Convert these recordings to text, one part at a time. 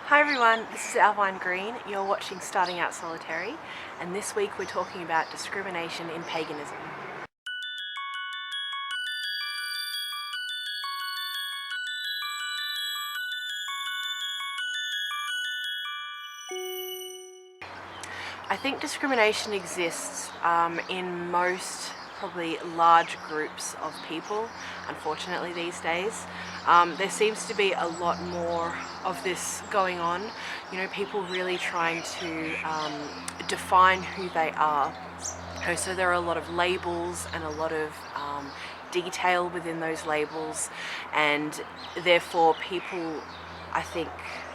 Hi everyone, this is Owlvine Green. You're watching Starting Out Solitary, and this week we're talking about discrimination in paganism. I think discrimination exists in most probably large groups of people, unfortunately these days. There seems to be a lot more of this going on, people really trying to define who they are. So there are a lot of labels and a lot of detail within those labels, and therefore people, I think,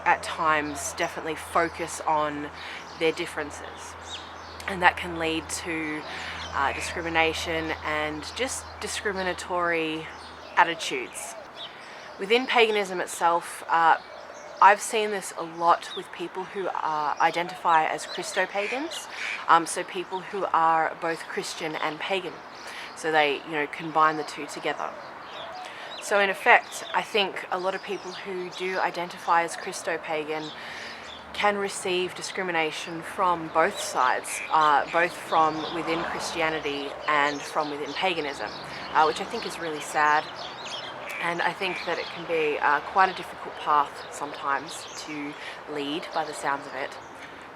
at times definitely focus on their differences, and that can lead to discrimination and just discriminatory attitudes. Within paganism itself, I've seen this a lot with people who identify as Christo-pagans, so people who are both Christian and pagan. So they, combine the two together. So in effect, I think a lot of people who do identify as Christo-pagan can receive discrimination from both sides, both from within Christianity and from within paganism, which I think is really sad. And I think that it can be quite a difficult path sometimes to lead, by the sounds of it.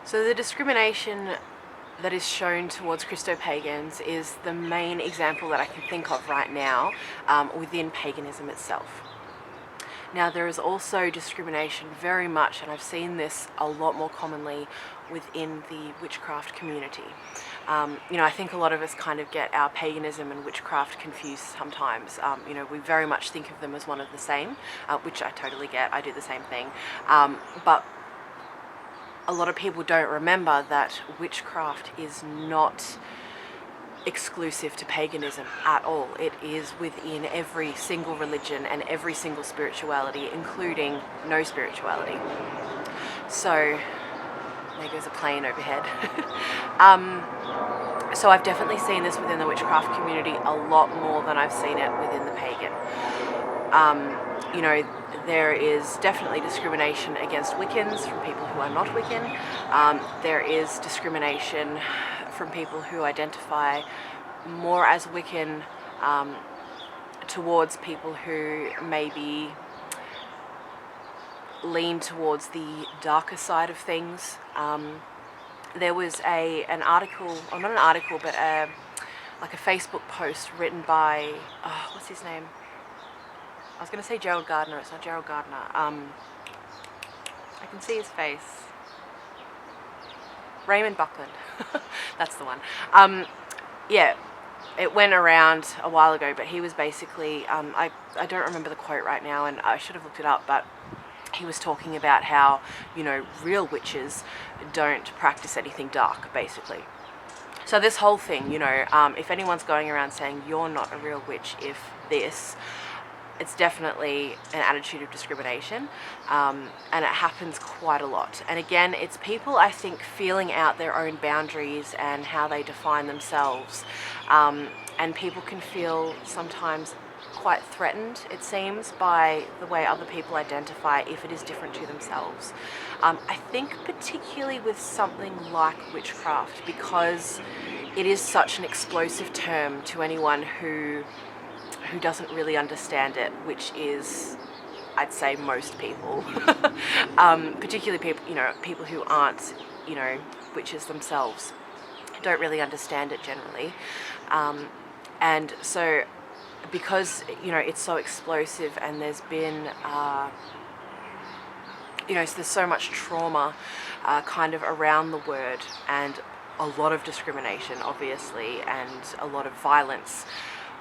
So the discrimination that is shown towards Christo-pagans is the main example that I can think of right now within paganism itself. Now there is also discrimination very much, and I've seen this a lot more commonly within the witchcraft community. I think a lot of us kind of get our paganism and witchcraft confused sometimes. We very much think of them as one of the same, which I totally get. I do the same thing. But a lot of people don't remember that witchcraft is not exclusive to paganism at all. It is within every single religion and every single spirituality, including no spirituality. So there goes a plane overhead. So I've definitely seen this within the witchcraft community a lot more than I've seen it within the pagan. There is definitely discrimination against Wiccans from people who are not Wiccan. There is discrimination from people who identify more as Wiccan towards people who maybe lean towards the darker side of things. There was an article, or not an article, but like a Facebook post written by, what's his name? I was going to say Gerald Gardner. It's not Gerald Gardner. I can see his face. Raymond Buckland. That's the one. Yeah, it went around a while ago, but he was basically, I don't remember the quote right now, and I should have looked it up, but he was talking about how, real witches don't practice anything dark, basically. So this whole thing, if anyone's going around saying you're not a real witch if this, it's definitely an attitude of discrimination, and it happens quite a lot. And again, it's people, I think, feeling out their own boundaries and how they define themselves, and people can feel sometimes quite threatened, it seems, by the way other people identify if it is different to themselves. I think particularly with something like witchcraft, because it is such an explosive term to anyone who doesn't really understand it, which is, I'd say, most people. Particularly people who aren't, witches themselves, don't really understand it generally. And so because, it's so explosive, and there's been, so there's so much trauma kind of around the word, and a lot of discrimination, obviously, and a lot of violence.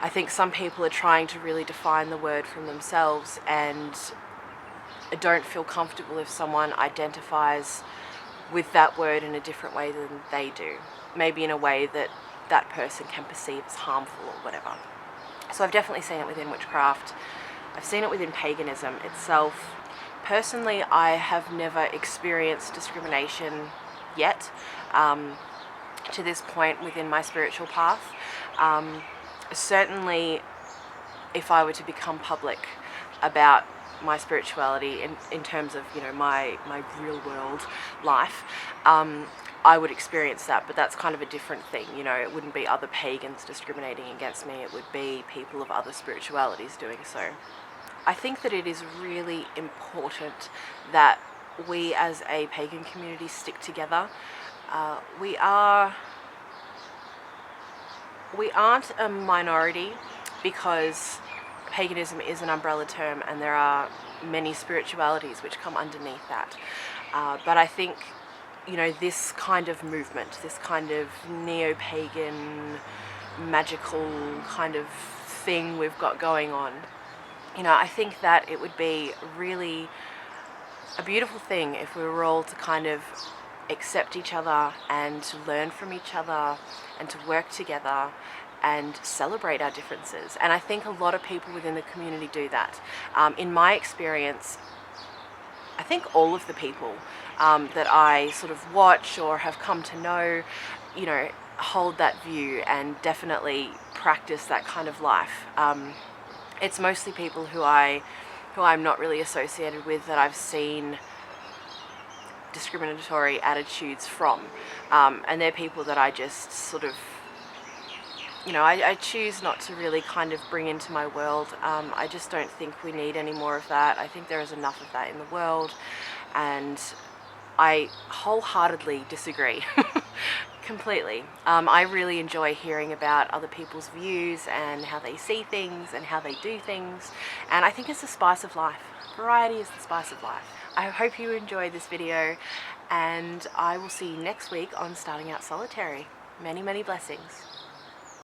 I think some people are trying to really define the word from themselves and don't feel comfortable if someone identifies with that word in a different way than they do. Maybe in a way that that person can perceive as harmful or whatever. So I've definitely seen it within witchcraft. I've seen it within paganism itself. Personally, I have never experienced discrimination yet, to this point within my spiritual path. Certainly, if I were to become public about my spirituality in terms of, you know, my real world life, I would experience that, but that's kind of a different thing. You know, it wouldn't be other pagans discriminating against me, it would be people of other spiritualities doing so. I think that it is really important that we as a pagan community stick together. We aren't a minority, because paganism is an umbrella term and there are many spiritualities which come underneath that. But I think, you know, this kind of movement, this kind of neo-pagan, magical kind of thing we've got going on, you know, I think that it would be really a beautiful thing if we were all to kind of accept each other and to learn from each other and to work together and celebrate our differences. And I think a lot of people within the community do that. In my experience, I think all of the people that I sort of watch or have come to know, you know, hold that view and definitely practice that kind of life. It's mostly people who I'm not really associated with, that I've seen discriminatory attitudes from, and they're people that I just sort of, you know, I choose not to really kind of bring into my world. I just don't think we need any more of that. I think there is enough of that in the world, and I wholeheartedly disagree. Completely. I really enjoy hearing about other people's views and how they see things and how they do things, and I think it's the spice of life. Variety is the spice of life. I hope you enjoyed this video, and I will see you next week on Starting Out Solitary. Many, many blessings.